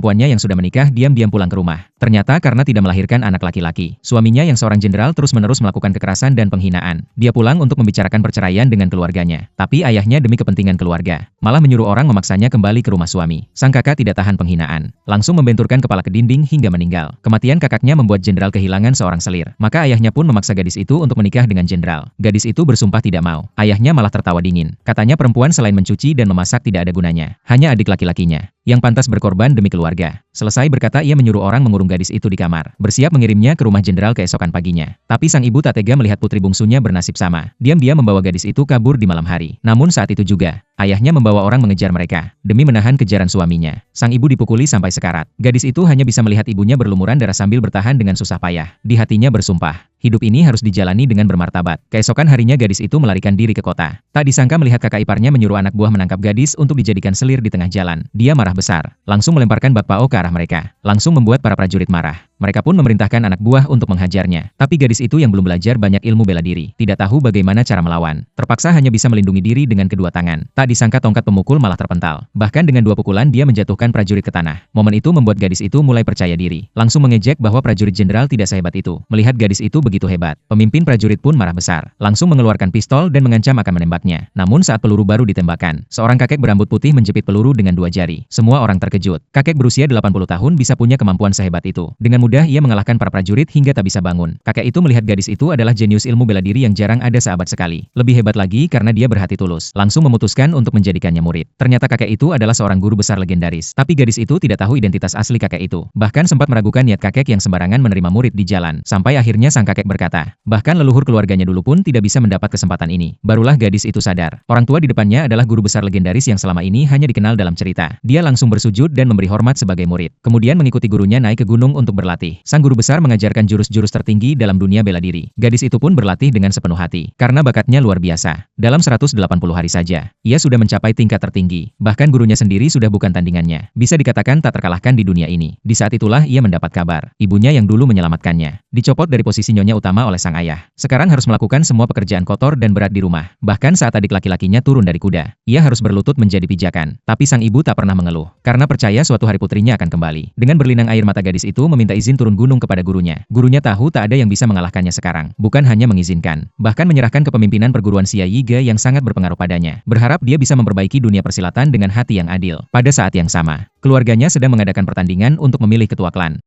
Perempuannya yang sudah menikah diam-diam pulang ke rumah. Ternyata karena tidak melahirkan anak laki-laki. Suaminya yang seorang jenderal terus-menerus melakukan kekerasan dan penghinaan. Dia pulang untuk membicarakan perceraian dengan keluarganya. Tapi ayahnya demi kepentingan keluarga, malah menyuruh orang memaksanya kembali ke rumah suami. Sang kakak tidak tahan penghinaan. Langsung membenturkan kepala ke dinding hingga meninggal. Kematian kakaknya membuat jenderal kehilangan seorang selir. Maka ayahnya pun memaksa gadis itu untuk menikah dengan jenderal. Gadis itu bersumpah tidak mau. Ayahnya malah tertawa dingin. Katanya perempuan selain mencuci dan memasak tidak ada gunanya. Hanya adik laki-lakinya yang pantas berkorban demi keluarga. Selesai berkata, ia menyuruh orang mengurung gadis itu di kamar, bersiap mengirimnya ke rumah jenderal keesokan paginya. Tapi sang ibu tak tega melihat putri bungsunya bernasib sama. Diam-diam membawa gadis itu kabur di malam hari. Namun saat itu juga, ayahnya membawa orang mengejar mereka, demi menahan kejaran suaminya. Sang ibu dipukuli sampai sekarat. Gadis itu hanya bisa melihat ibunya berlumuran darah sambil bertahan dengan susah payah. Di hatinya bersumpah, hidup ini harus dijalani dengan bermartabat. Keesokan harinya gadis itu melarikan diri ke kota. Tak disangka melihat kakak iparnya menyuruh anak buah menangkap gadis untuk dijadikan selir di tengah jalan. Dia marah besar, langsung melemparkan bakpao ke arah mereka. Langsung membuat para prajurit marah. Mereka pun memerintahkan anak buah untuk menghajarnya. Tapi gadis itu yang belum belajar banyak ilmu bela diri, tidak tahu bagaimana cara melawan. Terpaksa hanya bisa melindungi diri dengan kedua tangan. Tak disangka tongkat pemukul malah terpental. Bahkan dengan 2 pukulan dia menjatuhkan prajurit ke tanah. Momen itu membuat gadis itu mulai percaya diri. Langsung mengejek bahwa prajurit jenderal tidak sehebat itu. Melihat gadis itu begitu hebat, pemimpin prajurit pun marah besar. Langsung mengeluarkan pistol dan mengancam akan menembaknya. Namun saat peluru baru ditembakkan, seorang kakek berambut putih menjepit peluru dengan 2 jari. Semua orang terkejut. Kakek berusia 80 tahun bisa punya kemampuan sehebat itu. Dengan mudah ia mengalahkan para prajurit hingga tak bisa bangun. Kakek itu melihat gadis itu adalah jenius ilmu bela diri yang jarang ada seabad sekali. Lebih hebat lagi karena dia berhati tulus. Langsung memutuskan untuk menjadikannya murid. Ternyata kakek itu adalah seorang guru besar legendaris. Tapi gadis itu tidak tahu identitas asli kakek itu. Bahkan sempat meragukan niat kakek yang sembarangan menerima murid di jalan. Sampai akhirnya sang kakek berkata, bahkan leluhur keluarganya dulu pun tidak bisa mendapat kesempatan ini. Barulah gadis itu sadar. Orang tua di depannya adalah guru besar legendaris yang selama ini hanya dikenal dalam cerita. Dia langsung bersujud dan memberi hormat sebagai murid. Kemudian mengikuti gurunya naik ke gunung untuk berlatih. Sang guru besar mengajarkan jurus-jurus tertinggi dalam dunia bela diri. Gadis itu pun berlatih dengan sepenuh hati. Karena bakatnya luar biasa. Dalam 180 hari saja, ia sudah mencapai tingkat tertinggi. Bahkan gurunya sendiri sudah bukan tandingannya. Bisa dikatakan tak terkalahkan di dunia ini. Di saat itulah ia mendapat kabar. Ibunya yang dulu menyelamatkannya dicopot dari posisi nyonya utama oleh sang ayah. Sekarang harus melakukan semua pekerjaan kotor dan berat di rumah. Bahkan saat adik laki-lakinya turun dari kuda, ia harus berlutut menjadi pijakan. Tapi sang ibu tak pernah mengeluh. Karena percaya suatu hari putrinya akan kembali. Dengan berlinang air mata gadis itu meminta izin turun gunung kepada gurunya. Gurunya tahu tak ada yang bisa mengalahkannya sekarang. Bukan hanya mengizinkan, bahkan menyerahkan kepemimpinan perguruan Xia Yiga yang sangat berpengaruh padanya. Berharap dia bisa memperbaiki dunia persilatan dengan hati yang adil. Pada saat yang sama, keluarganya sedang mengadakan pertandingan untuk memilih ketua klan.